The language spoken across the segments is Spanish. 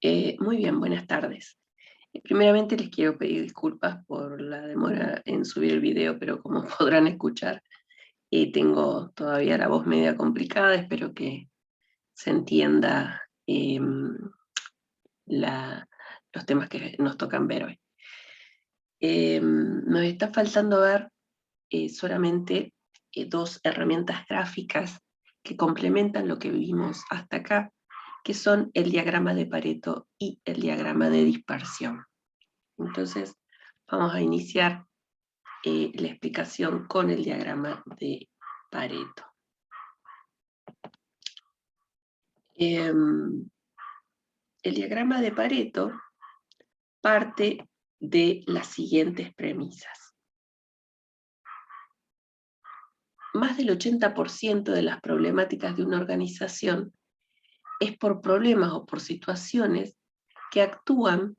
Muy bien, buenas tardes. Primeramente les quiero pedir disculpas por la demora en subir el video, pero como podrán escuchar, tengo todavía la voz media complicada. Espero que se entienda la- los temas que nos tocan ver hoy. Nos está faltando ver solamente dos herramientas gráficas que complementan lo que vimos hasta acá, que son el diagrama de Pareto y el diagrama de dispersión. Entonces, vamos a iniciar la explicación con el diagrama de Pareto. El diagrama de Pareto parte de las siguientes premisas. Más del 80% de las problemáticas de una organización es por problemas o por situaciones que actúan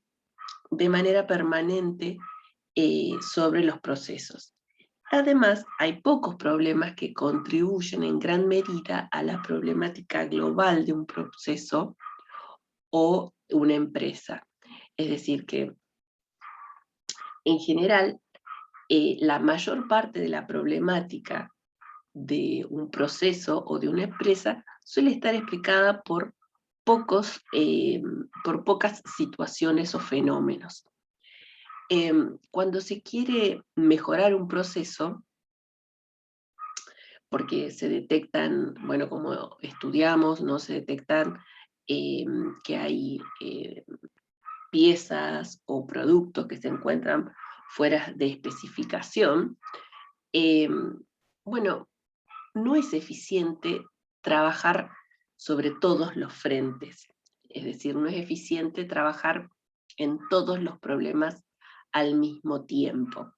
de manera permanente sobre los procesos. Además, hay pocos problemas que contribuyen en gran medida a la problemática global de un proceso o una empresa. Es decir, que en general la mayor parte de la problemática de un proceso o de una empresa suele estar explicada por pocas situaciones o fenómenos. Cuando se quiere mejorar un proceso, porque se detectan, bueno, como estudiamos, ¿no? Se detectan que hay piezas o productos que se encuentran fuera de especificación. Bueno, no es eficiente trabajar sobre todos los frentes, es decir, no es eficiente trabajar en todos los problemas al mismo tiempo,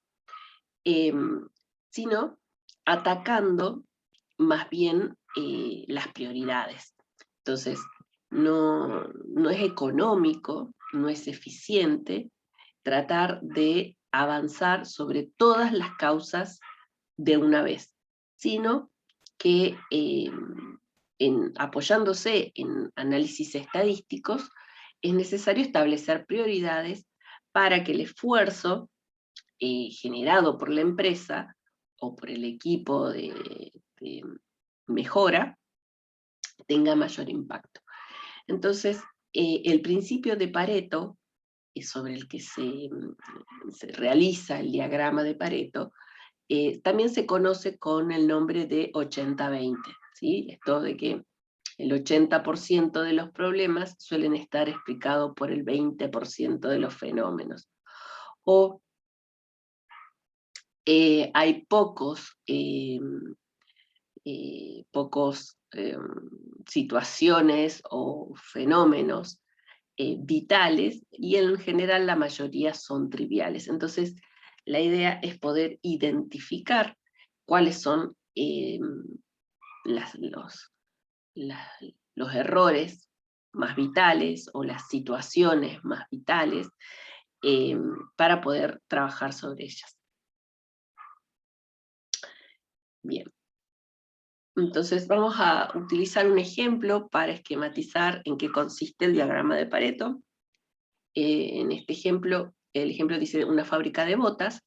sino atacando más bien las prioridades. Entonces, no es económico, no es eficiente tratar de avanzar sobre todas las causas de una vez, sino que apoyándose en análisis estadísticos, es necesario establecer prioridades para que el esfuerzo generado por la empresa o por el equipo de mejora tenga mayor impacto. Entonces, el principio de Pareto, sobre el que se realiza el diagrama de Pareto, también se conoce con el nombre de 80-20, ¿sí? Esto de que el 80% de los problemas suelen estar explicados por el 20% de los fenómenos. O hay pocos situaciones o fenómenos vitales, y en general la mayoría son triviales. Entonces, la idea es poder identificar cuáles son los errores más vitales o las situaciones más vitales para poder trabajar sobre ellas. Bien. Entonces vamos a utilizar un ejemplo para esquematizar en qué consiste el diagrama de Pareto. En este ejemplo, el ejemplo dice una fábrica de botas.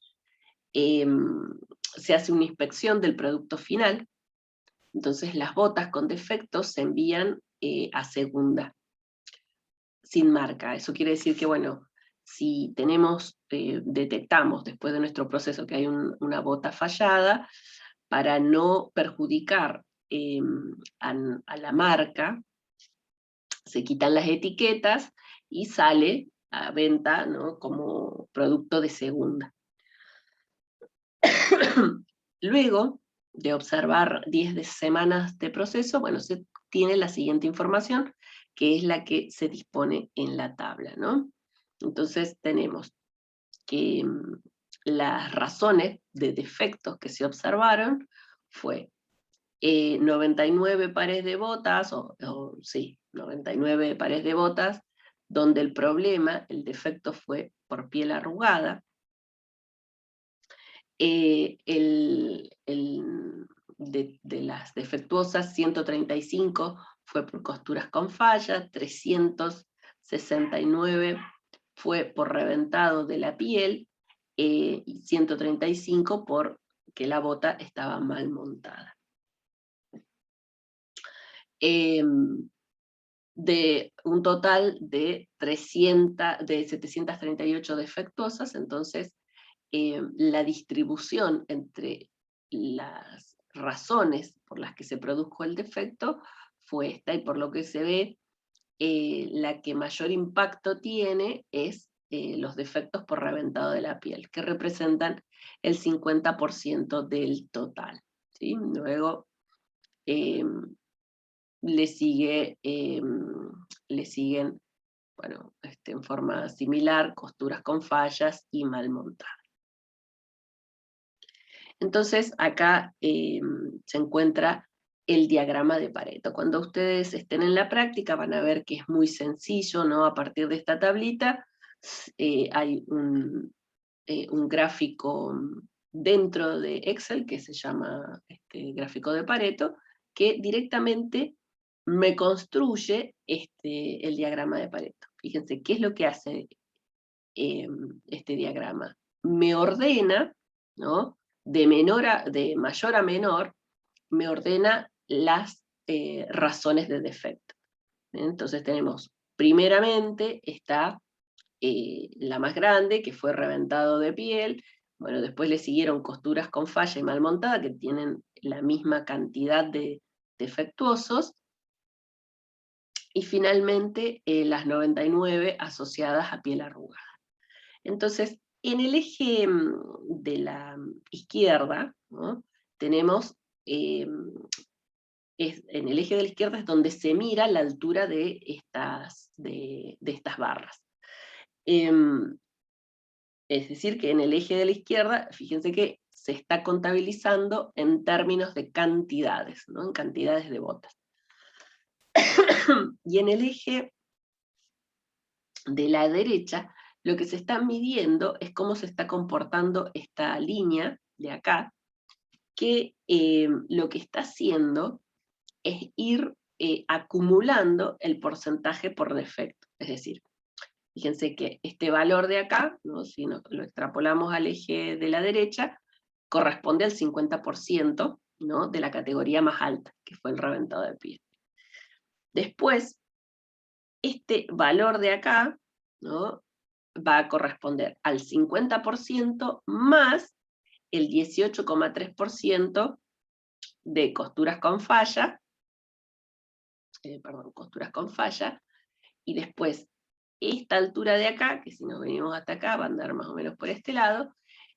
Se hace una inspección del producto final. Entonces las botas con defectos se envían a segunda, sin marca. Eso quiere decir que, bueno, si detectamos después de nuestro proceso que hay una bota fallada, para no perjudicar a la marca, se quitan las etiquetas y sale a venta, ¿no?, como producto de segunda. Luego de observar 10 semanas de proceso, bueno, se tiene la siguiente información, que es la que se dispone en la tabla, ¿no? Entonces tenemos que las razones de defectos que se observaron fue 99 pares de botas, sí, 99 pares de botas, donde el problema, el defecto fue por piel arrugada. De las defectuosas, 135 fue por costuras con falla, 300 69 fue por reventado de la piel, y 135 porque la bota estaba mal montada. De un total de 738 defectuosas, entonces la distribución entre las razones por las que se produjo el defecto fue esta, y por lo que se ve, la que mayor impacto tiene es los defectos por reventado de la piel, que representan el 50% del total, ¿sí? Luego le siguen, bueno, en forma similar, costuras con fallas y mal montadas. Entonces acá se encuentra el diagrama de Pareto. Cuando ustedes estén en la práctica van a ver que es muy sencillo, ¿no? A partir de esta tablita hay un gráfico dentro de Excel que se llama gráfico de Pareto, que directamente me construye el diagrama de Pareto. Fíjense, ¿qué es lo que hace este diagrama? Me ordena, ¿no? De mayor a menor, me ordena las razones de defecto. Entonces tenemos, primeramente, está la más grande, que fue reventado de piel. Bueno, después le siguieron costuras con falla y mal montada, que tienen la misma cantidad de defectuosos, y finalmente las 99 asociadas a piel arrugada. Entonces, en el eje de la izquierda, ¿no? Tenemos, en el eje de la izquierda es donde se mira la altura de estas barras. Es decir, que en el eje de la izquierda, fíjense que se está contabilizando en términos de cantidades, ¿no? En cantidades de botas. Y en el eje de la derecha, lo que se está midiendo es cómo se está comportando esta línea de acá, que lo que está haciendo es ir acumulando el porcentaje por defecto. Es decir, fíjense que este valor de acá, ¿no? Si lo extrapolamos al eje de la derecha, corresponde al 50%, ¿no? De la categoría más alta, que fue el reventado de piel. Después, este valor de acá, ¿no? Va a corresponder al 50% más el 18,3% de costuras con falla, costuras con falla, y después esta altura de acá, que si nos venimos hasta acá va a andar más o menos por este lado,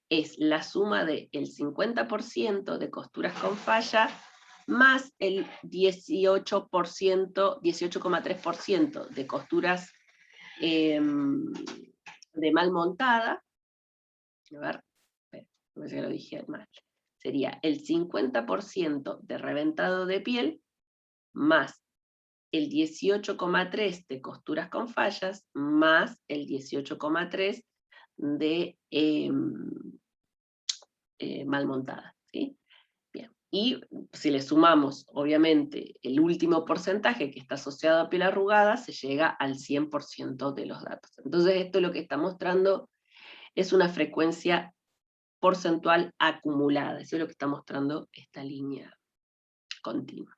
es la suma del 50% de costuras con falla más el 18,3% de costuras de mal montada. A ver, ya lo dije mal. Sería el 50% de reventado de piel más el 18,3 de costuras con fallas, más el 18,3 de mal montada, ¿sí? Bien. Y si le sumamos, obviamente, el último porcentaje que está asociado a piel arrugada, se llega al 100% de los datos. Entonces esto lo que está mostrando es una frecuencia porcentual acumulada. Eso es lo que está mostrando esta línea continua.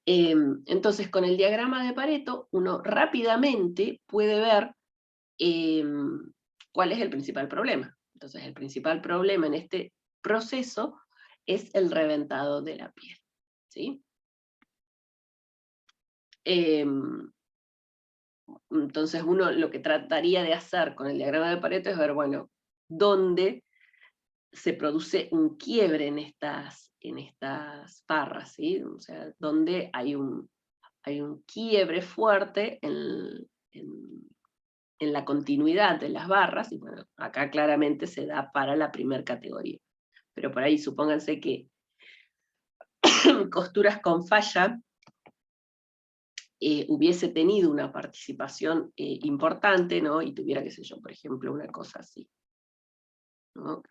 Entonces, con el diagrama de Pareto, uno rápidamente puede ver cuál es el principal problema. Entonces, el principal problema en este proceso es el reventado de la piel, ¿sí? Entonces, uno lo que trataría de hacer con el diagrama de Pareto es ver, bueno, dónde se produce un quiebre en estas barras, ¿sí? O sea, donde hay un quiebre fuerte en la continuidad de las barras, y bueno, acá claramente se da para la primera categoría. Pero por ahí supónganse que costuras con falla hubiese tenido una participación importante, ¿no? Y tuviera, qué sé yo, por ejemplo, una cosa así, ¿no? Que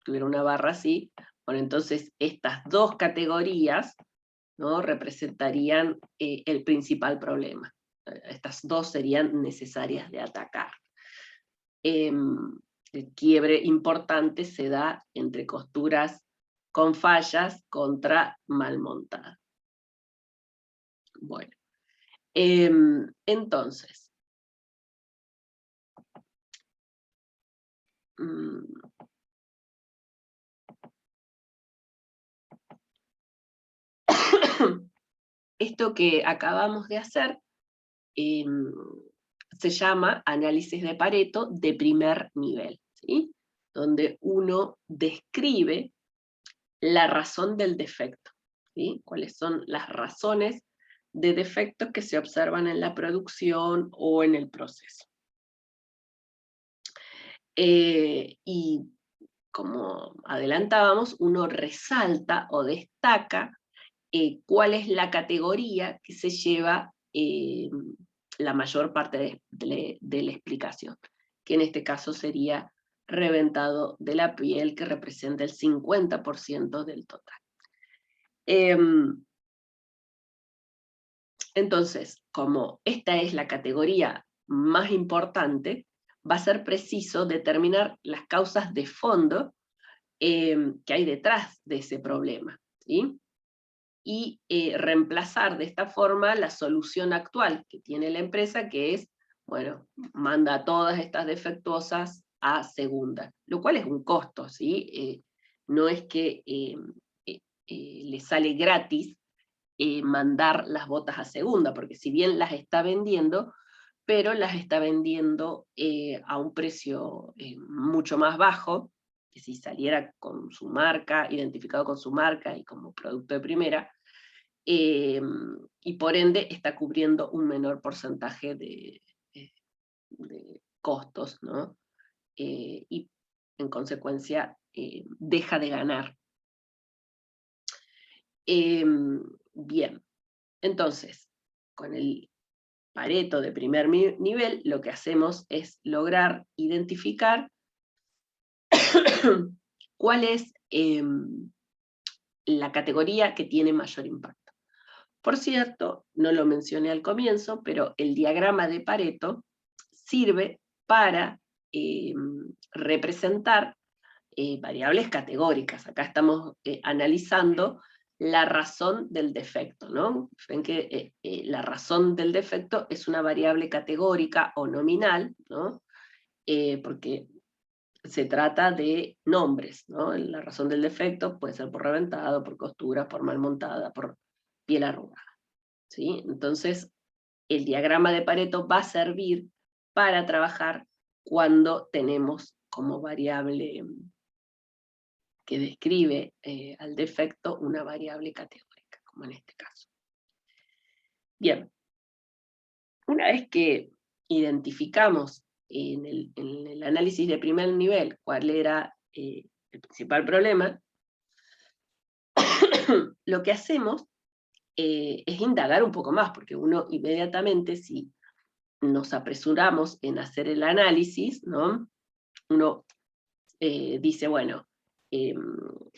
tuviera una barra así, bueno, entonces estas dos categorías, ¿no? Representarían el principal problema. estas dos serían necesarias de atacar. El quiebre importante se da entre costuras con fallas contra mal montadas. Bueno, entonces, esto que acabamos de hacer se llama análisis de Pareto de primer nivel, ¿sí? Donde uno describe la razón del defecto, ¿sí? Cuáles son las razones de defectos que se observan en la producción o en el proceso. Y como adelantábamos, uno resalta o destaca cuál es la categoría que se lleva la mayor parte de la explicación, que en este caso sería reventado de la piel, que representa el 50% del total. Entonces, como esta es la categoría más importante, va a ser preciso determinar las causas de fondo que hay detrás de ese problema, ¿sí? Y reemplazar de esta forma la solución actual que tiene la empresa, que es, bueno, manda todas estas defectuosas a segunda, lo cual es un costo, ¿sí? No es que le sale gratis mandar las botas a segunda, porque si bien las está vendiendo, pero las está vendiendo a un precio mucho más bajo, que si saliera con su marca, identificado con su marca y como producto de primera, y por ende está cubriendo un menor porcentaje de costos, ¿no? Y en consecuencia deja de ganar. Bien, entonces, con el Pareto de primer nivel, lo que hacemos es lograr identificar cuál es la categoría que tiene mayor impacto. Por cierto, no lo mencioné al comienzo, pero el diagrama de Pareto sirve para representar variables categóricas. Acá estamos analizando la razón del defecto, ¿no? Ven que la razón del defecto es una variable categórica o nominal, ¿no? Porque se trata de nombres, ¿no? La razón del defecto puede ser por reventado, por costura, por mal montada, por piel arrugada, ¿sí? Entonces, el diagrama de Pareto va a servir para trabajar cuando tenemos como variable que describe al defecto una variable categórica, como en este caso. Bien, una vez que identificamos en el análisis de primer nivel cuál era el principal problema, lo que hacemos es indagar un poco más, porque uno inmediatamente, si nos apresuramos en hacer el análisis, ¿no? Uno dice, bueno,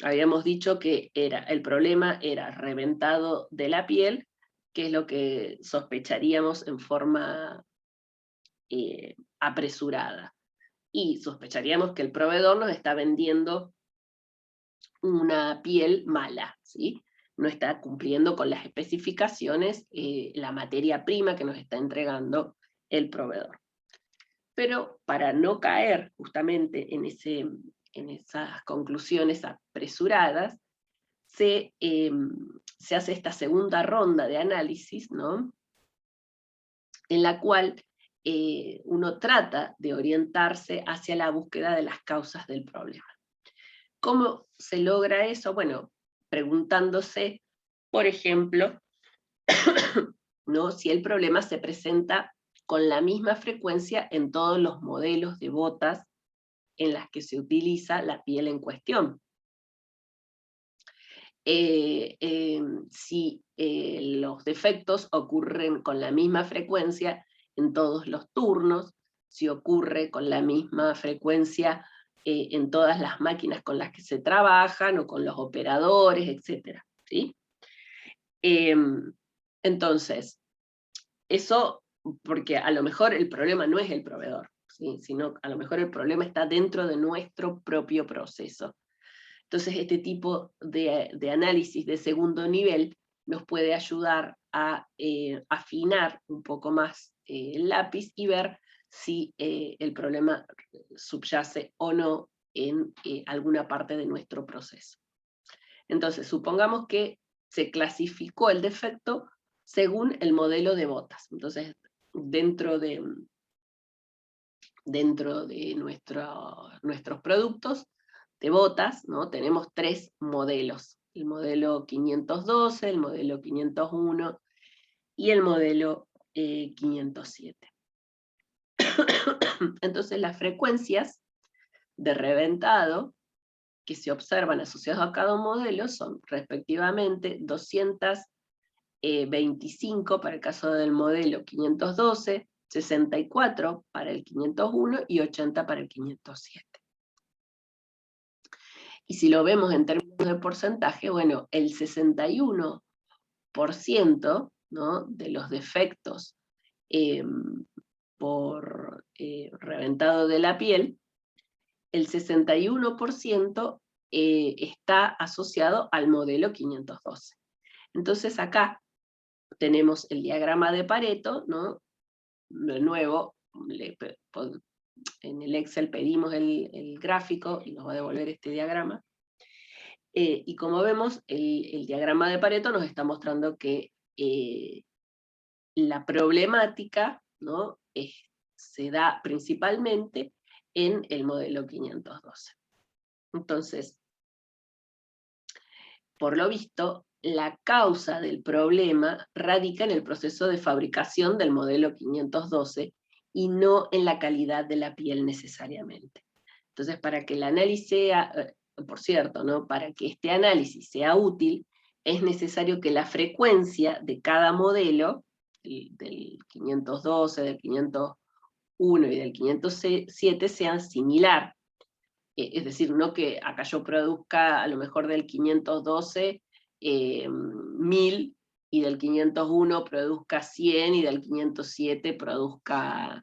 habíamos dicho que el problema era reventado de la piel, que es lo que sospecharíamos en forma apresurada. Y sospecharíamos que el proveedor nos está vendiendo una piel mala, ¿sí? No está cumpliendo con las especificaciones la materia prima que nos está entregando el proveedor. Pero para no caer justamente en esas conclusiones apresuradas, se hace esta segunda ronda de análisis, ¿no? En la cual uno trata de orientarse hacia la búsqueda de las causas del problema. ¿Cómo se logra eso? Bueno, preguntándose, por ejemplo, ¿no? Si el problema se presenta con la misma frecuencia en todos los modelos de botas en las que se utiliza la piel en cuestión. Si los defectos ocurren con la misma frecuencia en todos los turnos, si ocurre con la misma frecuencia en todas las máquinas con las que se trabajan, o con los operadores, etc. ¿Sí? Entonces, eso porque a lo mejor el problema no es el proveedor, ¿sí? Sino a lo mejor el problema está dentro de nuestro propio proceso. Entonces este tipo de análisis de segundo nivel nos puede ayudar a afinar un poco más el lápiz y ver si el problema subyace o no en alguna parte de nuestro proceso. Entonces, supongamos que se clasificó el defecto según el modelo de botas. Entonces, dentro de nuestros productos de botas, ¿no? Tenemos 3 modelos. El modelo 512, el modelo 501 y el modelo 507. Entonces las frecuencias de reventado que se observan asociadas a cada modelo son respectivamente 225 para el caso del modelo 512, 64 para el 501 y 80 para el 507. Y si lo vemos en términos de porcentaje, bueno, el 61%, ¿no?, de los defectos por reventado de la piel, el 61% está asociado al modelo 512. Entonces acá tenemos el diagrama de Pareto, ¿no? De nuevo, en el Excel pedimos el gráfico y nos va a devolver este diagrama. Y como vemos, el diagrama de Pareto nos está mostrando que la problemática, ¿no?, se da principalmente en el modelo 512. Entonces, por lo visto, la causa del problema radica en el proceso de fabricación del modelo 512 y no en la calidad de la piel necesariamente. Entonces, para que el análisis sea, por cierto, ¿no?, para que este análisis sea útil, es necesario que la frecuencia de cada modelo, del 512, del 501 y del 507, sean similar. Es decir, no que acá yo produzca a lo mejor del 512 1000 y del 501 produzca 100 y del 507 produzca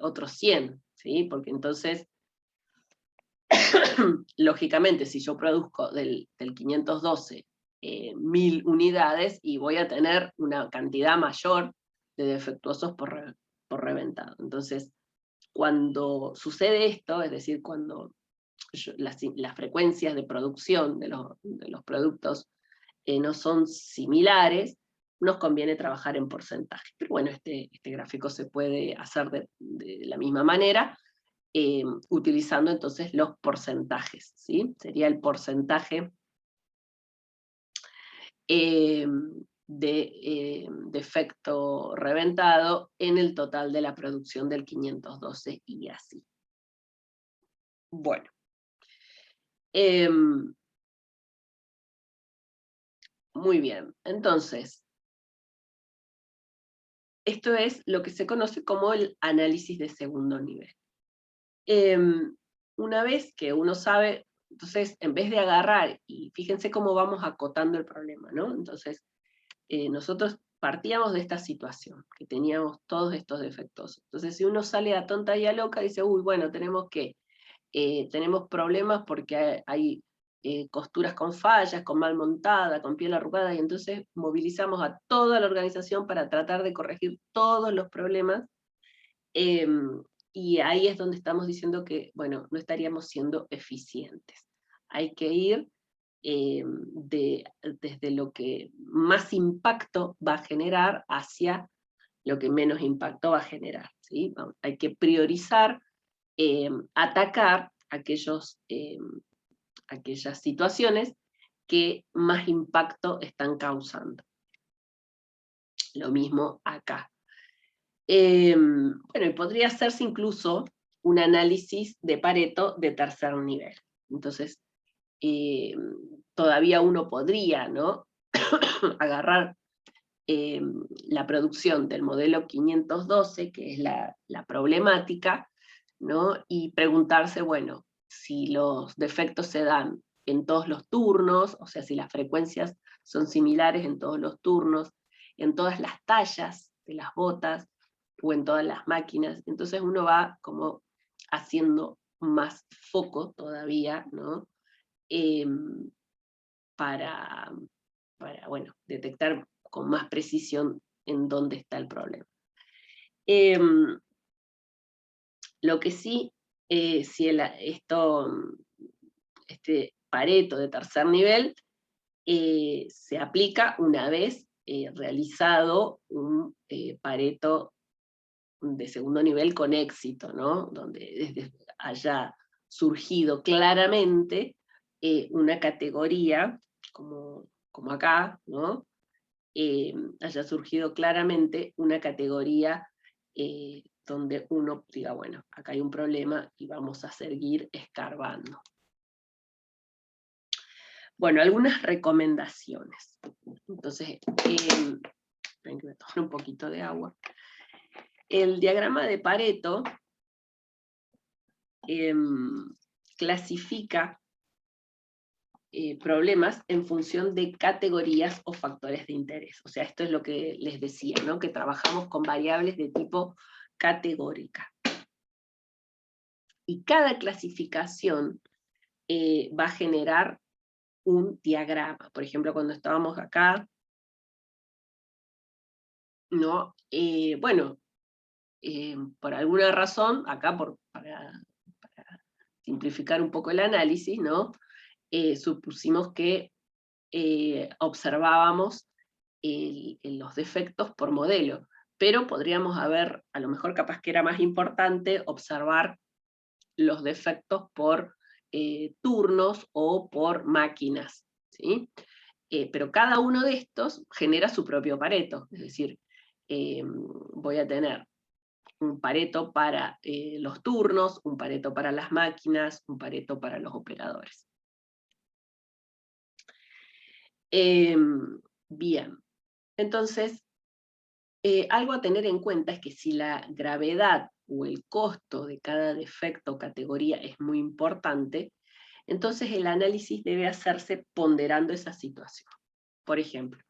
otros 100, ¿sí? Porque entonces, lógicamente, si yo produzco del 512 1000 unidades, y voy a tener una cantidad mayor de defectuosos por reventado. Entonces, cuando sucede esto, es decir, cuando las frecuencias de producción de los productos no son similares, nos conviene trabajar en porcentaje. Pero bueno, este gráfico se puede hacer de la misma manera, utilizando entonces los porcentajes, ¿sí? Sería el porcentaje de defecto reventado en el total de la producción del 512 y así. Bueno. Muy bien, entonces, esto es lo que se conoce como el análisis de segundo nivel. Una vez que uno sabe, entonces, en vez de agarrar, y fíjense cómo vamos acotando el problema, ¿no? Entonces, nosotros partíamos de esta situación, que teníamos todos estos defectos. Entonces, si uno sale a tonta y a loca, dice, uy, bueno, tenemos problemas porque hay costuras con fallas, con mal montada, con piel arrugada, y entonces movilizamos a toda la organización para tratar de corregir todos los problemas, y ahí es donde estamos diciendo que, bueno, no estaríamos siendo eficientes. Hay que ir desde lo que más impacto va a generar hacia lo que menos impacto va a generar, ¿sí? Hay que priorizar, atacar aquellas situaciones que más impacto están causando. Lo mismo acá. Bueno, y podría hacerse incluso un análisis de Pareto de tercer nivel. Entonces, todavía uno podría, ¿no?, agarrar la producción del modelo 512, que es la problemática, ¿no?, y preguntarse, bueno, si los defectos se dan en todos los turnos, o sea, si las frecuencias son similares en todos los turnos, en todas las tallas las botas o en todas las máquinas. Entonces uno va como haciendo más foco todavía, ¿no? Para, bueno, detectar con más precisión en dónde está el problema. Lo que sí, si este Pareto de tercer nivel se aplica una vez realizado un Pareto de segundo nivel con éxito, ¿no? Donde desde haya surgido claramente una categoría, como acá, ¿no? Haya surgido claramente una categoría donde uno diga, bueno, acá hay un problema y vamos a seguir escarbando. Bueno, algunas recomendaciones. Entonces, ven que me tomo un poquito de agua. El diagrama de Pareto clasifica problemas en función de categorías o factores de interés. O sea, esto es lo que les decía, ¿no? Que trabajamos con variables de tipo categórica. Y cada clasificación va a generar un diagrama. Por ejemplo, cuando estábamos acá, ¿no? Bueno, por alguna razón, acá para simplificar un poco el análisis, ¿no? Supusimos que observábamos los defectos por modelo, pero podríamos haber, a lo mejor capaz que era más importante, observar los defectos por turnos o por máquinas, ¿sí? Pero cada uno de estos genera su propio Pareto, es decir, voy a tener un Pareto para los turnos, un Pareto para las máquinas, un Pareto para los operadores. Bien, entonces, algo a tener en cuenta es que si la gravedad o el costo de cada defecto o categoría es muy importante, entonces el análisis debe hacerse ponderando esa situación. Por ejemplo,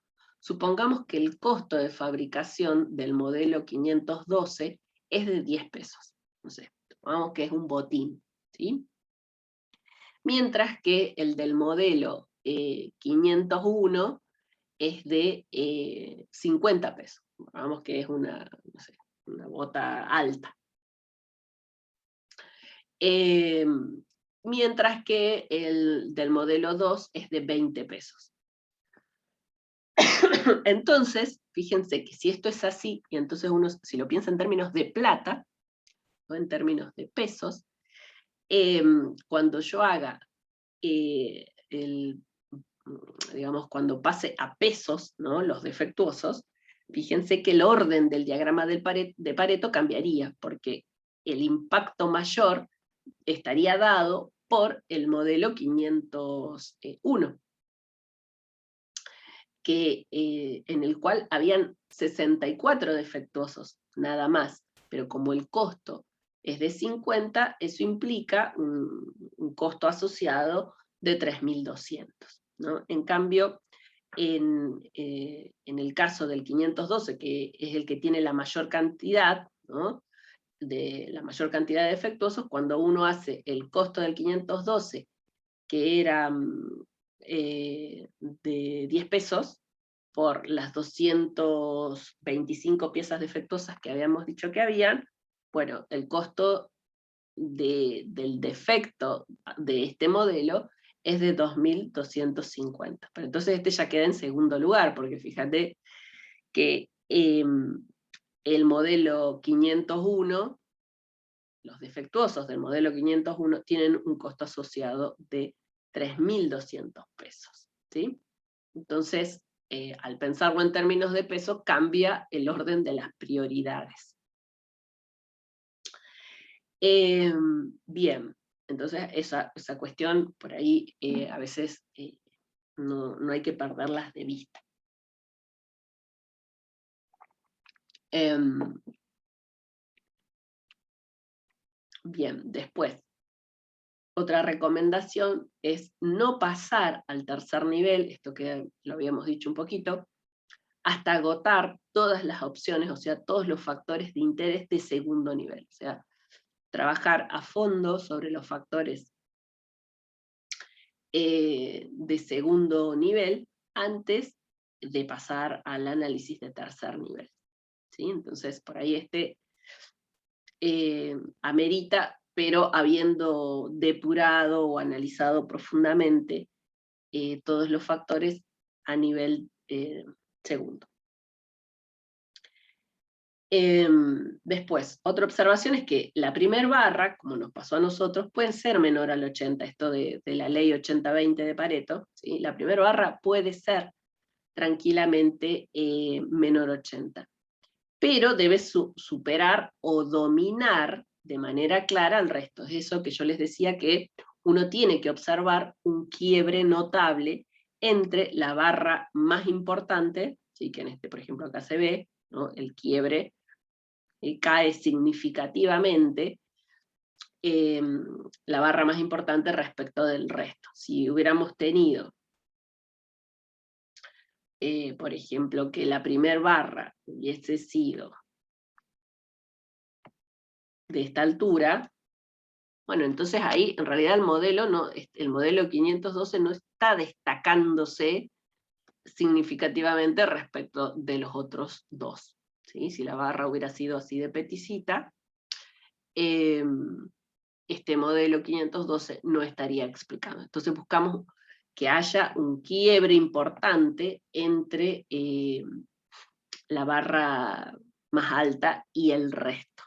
supongamos que el costo de fabricación del modelo 512 es de 10 pesos. No sé, supongamos que es un botín, ¿sí? Mientras que el del modelo 501 es de 50 pesos. Supongamos que es una, no sé, una bota alta. Mientras que el del modelo 2 es de 20 pesos. Entonces, fíjense que si esto es así, y entonces uno, si lo piensa en términos de plata, o en términos de pesos, cuando yo haga digamos, cuando pase a pesos, ¿no? Los defectuosos, fíjense que el orden del diagrama de Pareto cambiaría, porque el impacto mayor estaría dado por el modelo 501. En el cual habían 64 defectuosos, nada más, pero como el costo es de 50, eso implica un costo asociado de 3.200, ¿no? En cambio, en el caso del 512, que es el que tiene la mayor cantidad, ¿no? La mayor cantidad de defectuosos, cuando uno hace el costo del 512, que era de 10 pesos, por las 225 piezas defectuosas que habíamos dicho que habían, bueno, el costo del defecto de este modelo es de 2.250. Pero entonces este ya queda en segundo lugar, porque fíjate que el modelo 501, los defectuosos del modelo 501 tienen un costo asociado de 3.200 pesos, ¿sí? Entonces, al pensarlo en términos de peso, cambia el orden de las prioridades. Bien, entonces esa cuestión por ahí a veces no hay que perderlas de vista. Bien, después, otra recomendación es no pasar al tercer nivel, esto que lo habíamos dicho un poquito, hasta agotar todas las opciones, o sea, todos los factores de interés de segundo nivel. O sea, trabajar a fondo sobre los factores de segundo nivel antes de pasar al análisis de tercer nivel. ¿Sí? Entonces, por ahí amerita, pero habiendo depurado o analizado profundamente todos los factores a nivel segundo. Después, otra observación es que la primera barra, como nos pasó a nosotros, puede ser menor al 80, esto de la ley 80-20 de Pareto, ¿sí? La primera barra puede ser tranquilamente menor 80, pero debe superar o dominar de manera clara al resto. Es eso que yo les decía, que uno tiene que observar un quiebre notable entre la barra más importante, ¿sí? Que por ejemplo acá se ve, ¿no? El quiebre cae significativamente, la barra más importante respecto del resto. Si hubiéramos tenido, por ejemplo, que la primer barra hubiese sido de esta altura, bueno, entonces ahí en realidad el modelo 512 no está destacándose significativamente respecto de los otros dos. ¿Sí? Si la barra hubiera sido así de peticita, este modelo 512 no estaría explicado. Entonces buscamos que haya un quiebre importante entre la barra más alta y el resto.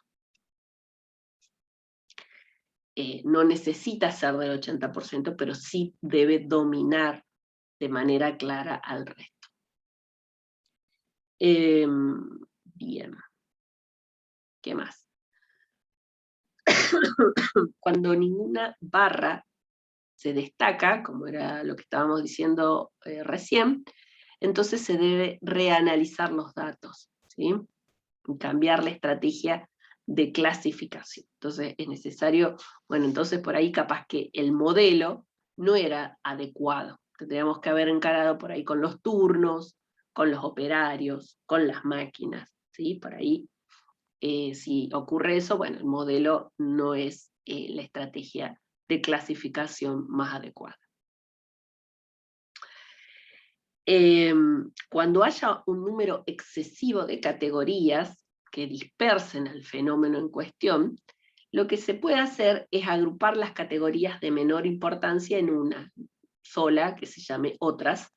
No necesita ser del 80%, pero sí debe dominar de manera clara al resto. Bien. ¿Qué más? Cuando ninguna barra se destaca, como era lo que estábamos diciendo recién, entonces se debe reanalizar los datos, ¿sí? Y cambiar la estrategia de clasificación. Entonces es necesario, bueno, entonces por ahí capaz que el modelo no era adecuado. Tendríamos que haber encarado por ahí con los turnos, con los operarios, con las máquinas, ¿sí? Por ahí, si ocurre eso, bueno, el modelo no es la estrategia de clasificación más adecuada. Cuando haya un número excesivo de categorías que dispersen el fenómeno en cuestión, lo que se puede hacer es agrupar las categorías de menor importancia en una sola, que se llame otras,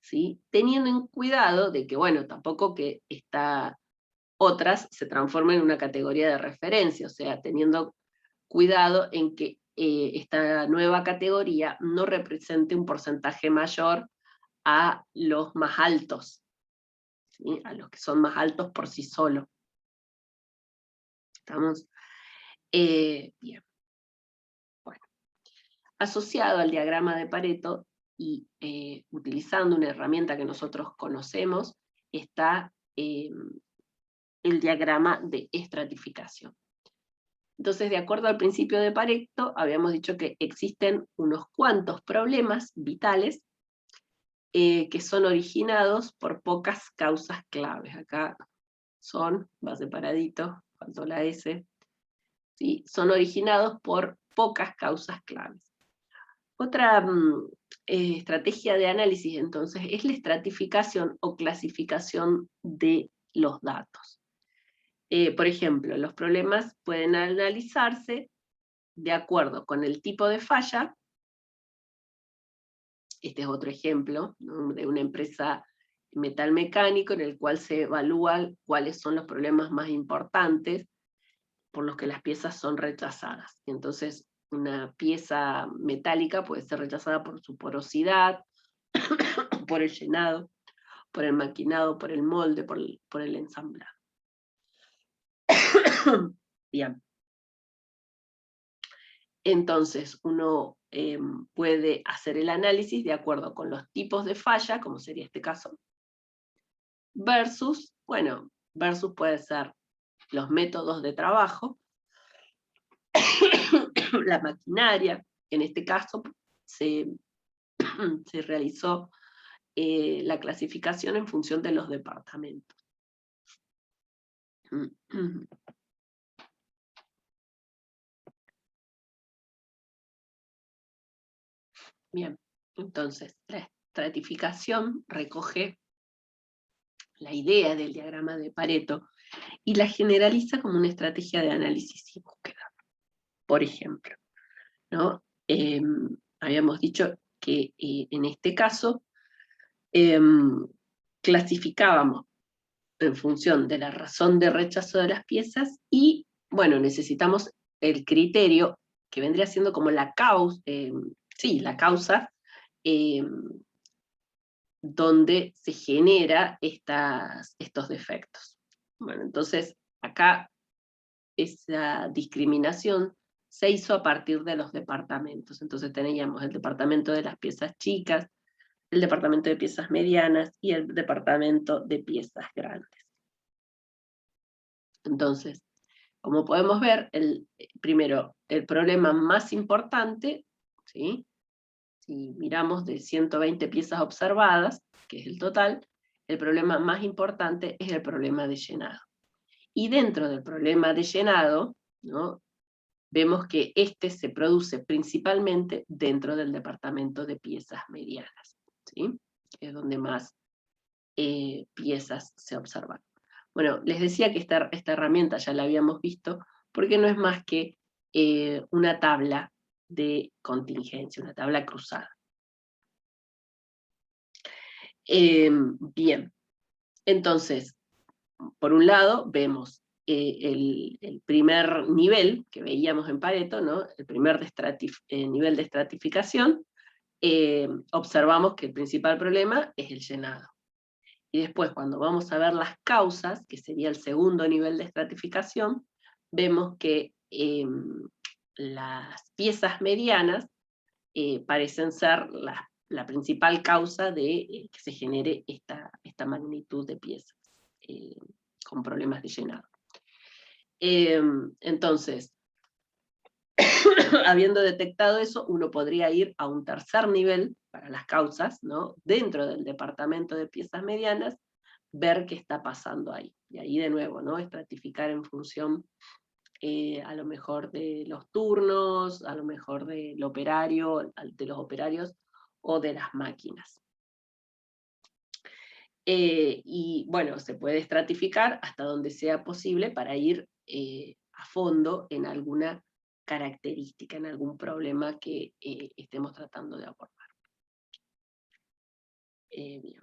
¿sí? Teniendo en cuidado de que, bueno, tampoco que esta otras se transforme en una categoría de referencia, o sea, teniendo cuidado en que esta nueva categoría no represente un porcentaje mayor a los más altos, ¿sí? A los que son más altos por sí solos. ¿Estamos? Bien. Bueno. Asociado al diagrama de Pareto y utilizando una herramienta que nosotros conocemos, está el diagrama de estratificación. Entonces, de acuerdo al principio de Pareto, habíamos dicho que existen unos cuantos problemas vitales que son originados por pocas causas claves. Acá son, va separadito, faltó la S, ¿sí? Son originados por pocas causas claves. Otra estrategia de análisis, entonces, es la estratificación o clasificación de los datos. Por ejemplo, los problemas pueden analizarse de acuerdo con el tipo de falla. Este es otro ejemplo, ¿no? De una empresa metalmecánico en el cual se evalúan cuáles son los problemas más importantes por los que las piezas son rechazadas. Entonces, una pieza metálica puede ser rechazada por su porosidad, por el llenado, por el maquinado, por el molde, por el ensamblado. Bien. Entonces, uno puede hacer el análisis de acuerdo con los tipos de falla, como sería este caso, versus puede ser los métodos de trabajo, la maquinaria. En este caso se realizó la clasificación en función de los departamentos. Bien, entonces la estratificación recoge la idea del diagrama de Pareto y la generaliza como una estrategia de análisis y búsqueda. Por ejemplo, ¿no? Habíamos dicho que en este caso clasificábamos en función de la razón de rechazo de las piezas y, bueno, necesitamos el criterio que vendría siendo como la causa, la causa donde se genera estos defectos. Bueno, entonces acá esa discriminación se hizo a partir de los departamentos. Entonces teníamos el departamento de las piezas chicas, el departamento de piezas medianas y el departamento de piezas grandes. Entonces, como podemos ver, primero, el problema más importante, ¿sí? Si miramos de 120 piezas observadas, que es el total, el problema más importante es el problema de llenado. Y dentro del problema de llenado, ¿no?, vemos que este se produce principalmente dentro del departamento de piezas medianas, ¿sí?, que es donde más piezas se observan. Bueno, les decía que esta herramienta ya la habíamos visto, porque no es más que una tabla de contingencia, una tabla cruzada. Bien, entonces, por un lado vemos el primer nivel que veíamos en Pareto, ¿no?, el primer nivel de estratificación. Observamos que el principal problema es el llenado. Y después, cuando vamos a ver las causas, que sería el segundo nivel de estratificación, vemos que las piezas medianas parecen ser la principal causa de que se genere esta magnitud de piezas con problemas de llenado. Entonces, habiendo detectado eso, uno podría ir a un tercer nivel para las causas, ¿no?, dentro del departamento de piezas medianas, ver qué está pasando ahí. Y ahí de nuevo, ¿no?, estratificar en función a lo mejor de los turnos, a lo mejor del operario, de los operarios o de las máquinas. Y bueno, se puede estratificar hasta donde sea posible para ir a fondo en alguna característica, en algún problema que estemos tratando de abordar. Bien.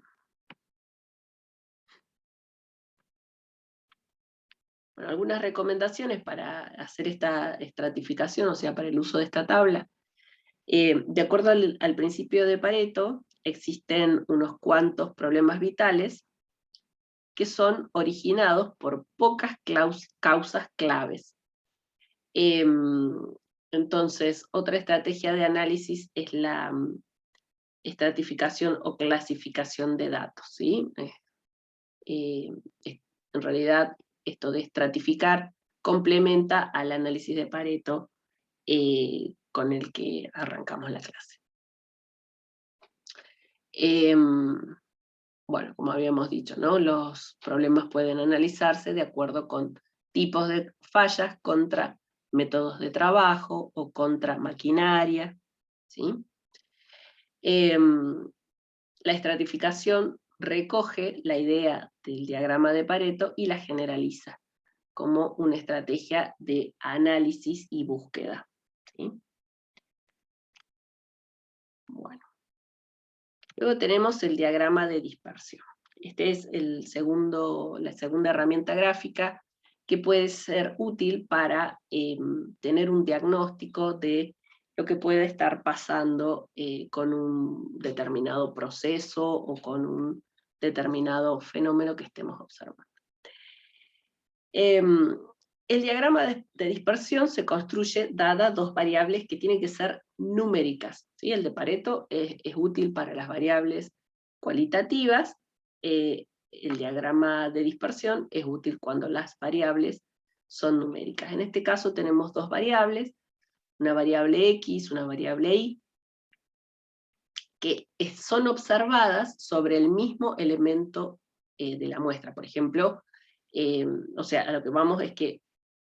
Bueno, algunas recomendaciones para hacer esta estratificación, o sea, para el uso de esta tabla. De acuerdo al principio de Pareto, existen unos cuantos problemas vitales que son originados por pocas causas claves. Entonces, otra estrategia de análisis es la estratificación o clasificación de datos, ¿sí? En realidad, esto de estratificar complementa al análisis de Pareto con el que arrancamos la clase. Bueno, como habíamos dicho, ¿no?, los problemas pueden analizarse de acuerdo con tipos de fallas contra métodos de trabajo o contra maquinaria, ¿sí? La estratificación recoge la idea del diagrama de Pareto y la generaliza como una estrategia de análisis y búsqueda, ¿sí? Bueno. Luego tenemos el diagrama de dispersión. Este es la segunda herramienta gráfica que puede ser útil para tener un diagnóstico de lo que puede estar pasando con un determinado proceso o con un determinado fenómeno que estemos observando. El diagrama de dispersión se construye dadas dos variables que tienen que ser numéricas, ¿sí? El de Pareto es útil para las variables cualitativas, el diagrama de dispersión es útil cuando las variables son numéricas. En este caso tenemos dos variables, una variable X, una variable Y, que son observadas sobre el mismo elemento de la muestra. Por ejemplo, o sea, a lo que vamos es que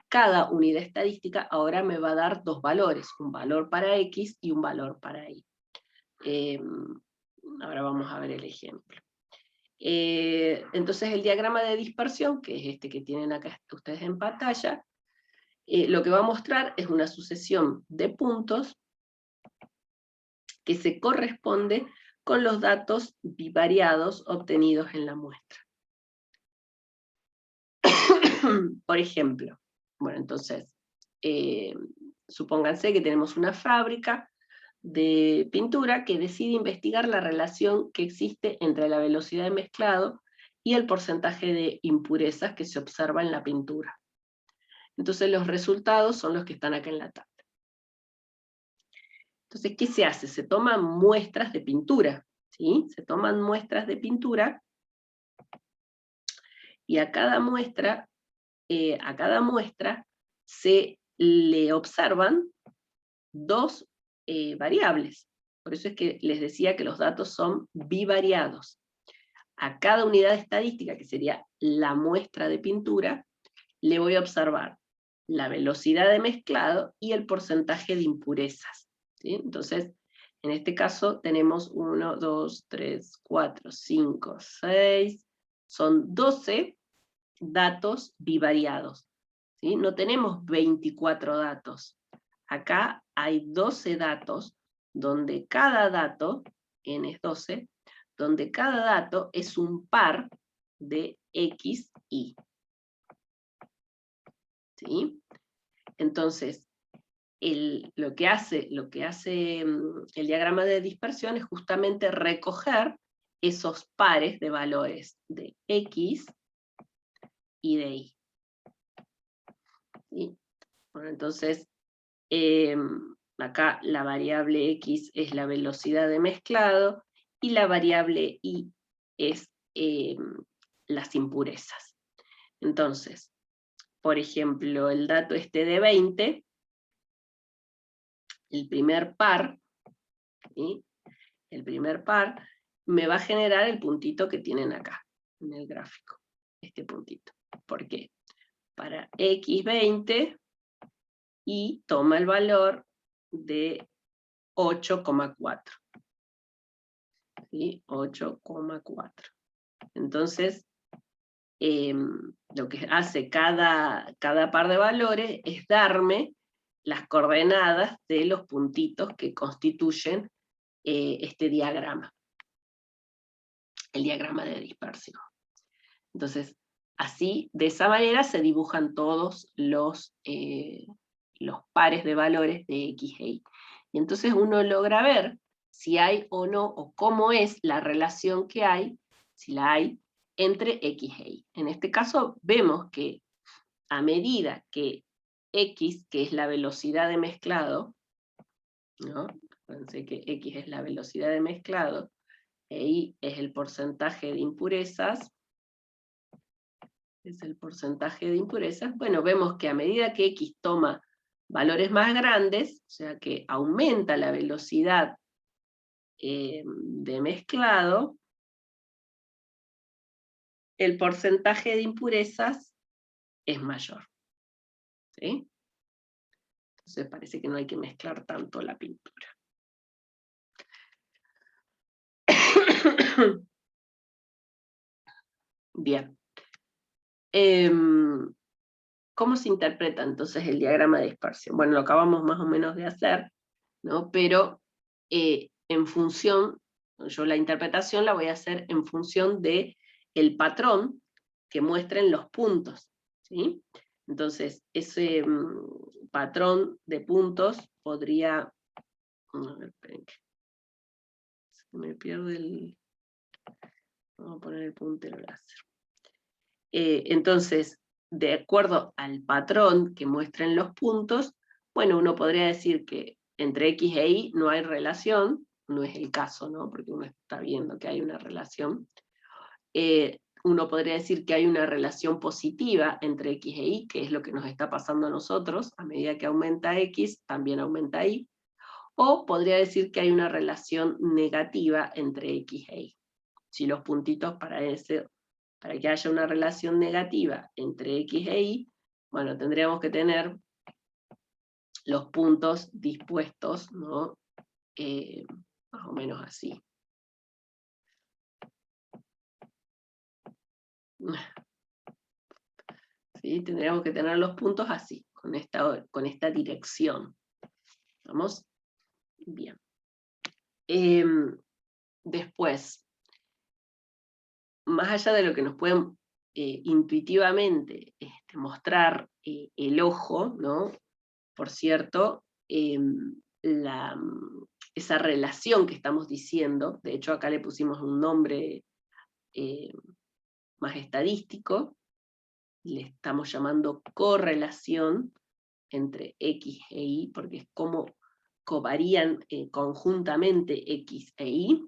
cada unidad estadística ahora me va a dar dos valores, un valor para X y un valor para Y. Ahora vamos a ver el ejemplo. Entonces el diagrama de dispersión, que es este que tienen acá ustedes en pantalla, lo que va a mostrar es una sucesión de puntos que se corresponde con los datos bivariados obtenidos en la muestra. Por ejemplo, bueno, entonces, supónganse que tenemos una fábrica de pintura que decide investigar la relación que existe entre la velocidad de mezclado y el porcentaje de impurezas que se observa en la pintura. Entonces los resultados son los que están acá en la tabla. Entonces, ¿qué se hace? Se toman muestras de pintura, ¿sí? Se toman muestras de pintura, y a cada muestra se le observan dos variables. Por eso es que les decía que los datos son bivariados. A cada unidad estadística, que sería la muestra de pintura, le voy a observar la velocidad de mezclado y el porcentaje de impurezas, ¿sí? Entonces, en este caso tenemos 1, 2, 3, 4, 5, 6, son 12 datos bivariados, ¿sí? No tenemos 24 datos. Acá hay 12 datos, donde cada dato, n es 12, donde cada dato es un par de X, Y. ¿Sí? Entonces, lo que hace el diagrama de dispersión es justamente recoger esos pares de valores de X y de Y. ¿Sí? Bueno, entonces, acá la variable X es la velocidad de mezclado, y la variable Y es las impurezas. Entonces, por ejemplo, el dato este de 20, el primer par, ¿sí? El primer par me va a generar el puntito que tienen acá, en el gráfico, este puntito. ¿Por qué? Para X20, y toma el valor de 8,4. ¿Sí? 8,4. Entonces, lo que hace cada par de valores es darme las coordenadas de los puntitos que constituyen este diagrama, el diagrama de dispersión. Entonces, así, de esa manera se dibujan todos los pares de valores de X e Y. Y entonces uno logra ver si hay o no, o cómo es la relación que hay, si la hay, entre X e Y. En este caso vemos que a medida que X, que es la velocidad de mezclado, ¿no? Acuérdense que X es la velocidad de mezclado, e Y es el porcentaje de impurezas, bueno, vemos que a medida que X toma valores más grandes, o sea que aumenta la velocidad de mezclado, el porcentaje de impurezas es mayor. ¿Sí? Entonces parece que no hay que mezclar tanto la pintura. Bien. ¿Cómo se interpreta entonces el diagrama de dispersión? Bueno, lo acabamos más o menos de hacer, ¿no? Pero en función, yo la interpretación la voy a hacer en función de el patrón que muestren los puntos, ¿sí? Entonces, ese patrón de puntos podría... A ver, esperen que se me pierde el... Vamos a poner el puntero láser. Entonces, de acuerdo al patrón que muestren los puntos, bueno, uno podría decir que entre X e Y no hay relación, no es el caso, ¿no? Porque uno está viendo que hay una relación. Uno podría decir que hay una relación positiva entre X e Y, que es lo que nos está pasando a nosotros, a medida que aumenta X, también aumenta Y. O podría decir que hay una relación negativa entre X e Y. Si los puntitos para que haya una relación negativa entre X e Y, bueno, tendríamos que tener los puntos dispuestos, ¿no? Más o menos así. ¿Sí? Tendríamos que tener los puntos así, con esta dirección. ¿Vamos? Bien. Después, más allá de lo que nos pueden intuitivamente mostrar el ojo, ¿no? Por cierto, esa relación que estamos diciendo, de hecho acá le pusimos un nombre más estadístico, le estamos llamando correlación entre X e Y, porque es como covarían conjuntamente X e Y.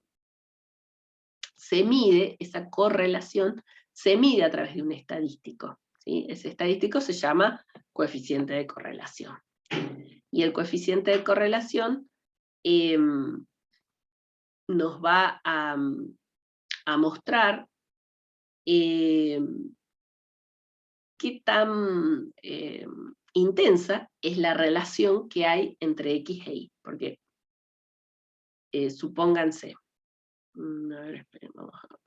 Se mide, esa correlación se mide a través de un estadístico, ¿sí? Ese estadístico se llama coeficiente de correlación. Y el coeficiente de correlación nos va a mostrar qué tan intensa es la relación que hay entre X e Y. Porque supónganse, a ver, esperen, vamos a ver.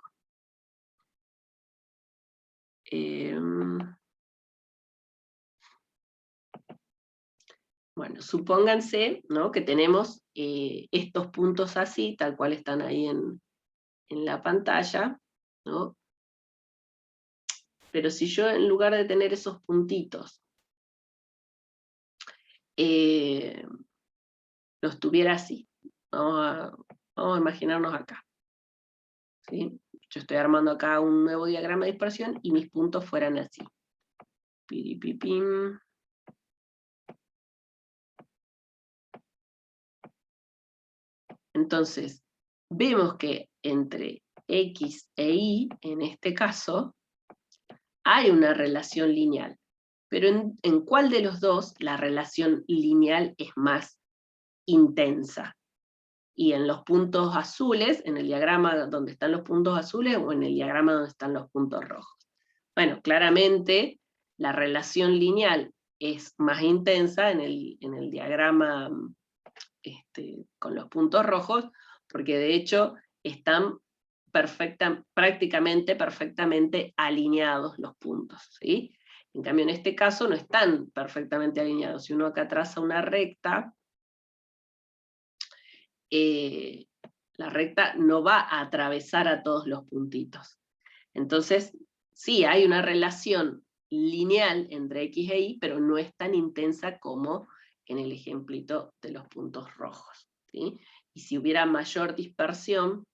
Bueno, supónganse, ¿no?, que tenemos estos puntos así, tal cual están ahí en la pantalla, ¿no? Pero si yo en lugar de tener esos puntitos, los tuviera así, vamos a imaginarnos acá, ¿sí? Yo estoy armando acá un nuevo diagrama de dispersión y mis puntos fueran así. Piripipim. Entonces, vemos que entre X e Y, en este caso, hay una relación lineal. Pero ¿en cuál de los dos la relación lineal es más intensa? Y en los puntos azules, en el diagrama donde están los puntos azules, o en el diagrama donde están los puntos rojos. Bueno, claramente la relación lineal es más intensa en el diagrama con los puntos rojos, porque de hecho están prácticamente perfectamente alineados los puntos, ¿sí? En cambio, en este caso no están perfectamente alineados. Si uno acá traza una recta, la recta no va a atravesar a todos los puntitos. Entonces, sí, hay una relación lineal entre X e Y, pero no es tan intensa como en el ejemplito de los puntos rojos, ¿sí? Y si hubiera mayor dispersión,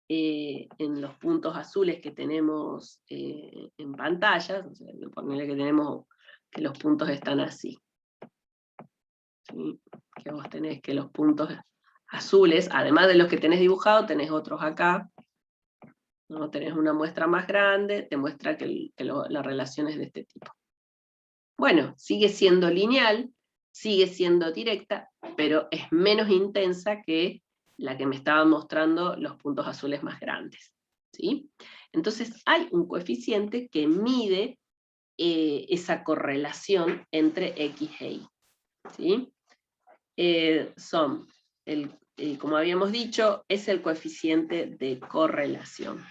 en los puntos azules que tenemos en pantalla, o sea, ponerle que tenemos que los puntos están así, ¿sí? Que vos tenés que los puntos azules, además de los que tenés dibujados, tenés otros acá, ¿no? Tenés una muestra más grande, te muestra que la relación es de este tipo. Bueno, sigue siendo lineal, sigue siendo directa, pero es menos intensa que la que me estaban mostrando los puntos azules más grandes, ¿sí? Entonces hay un coeficiente que mide esa correlación entre X e Y, ¿sí? Como habíamos dicho, es el coeficiente de correlación.